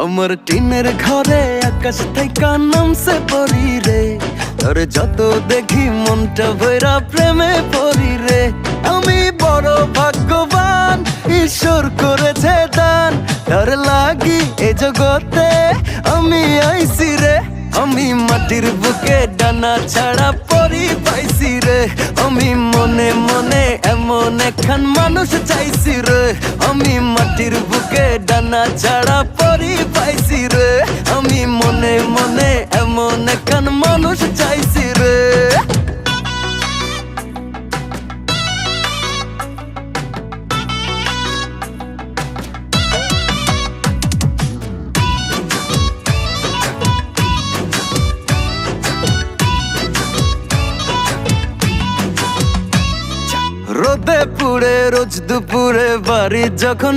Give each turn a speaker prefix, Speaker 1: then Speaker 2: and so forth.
Speaker 1: আমার টিনের ঘরে আকাশ থেকে নামছে পরি রে, তোর যত দেখি মনটা ভৈরা প্রেমে পরি রে। আমি বড় ভাগ্যবান, ঈশ্বর করেছে দান, তোর লাগি এ জগতে আমি আইছি রে। আমি মাটির বুকে ডানা ছাড়া পরি পাইছি রে, আমি মনে মনে এমন একখান মানুষ চাইছি রে। আমি মাটির বুকে ডানা ছাড়া পরি পাইছি রে, আমি মনে মনে এমন একখান মানুষ চাইছি রে। রোদে পুড়ে রোজ দুপুরে বাড়ি যখন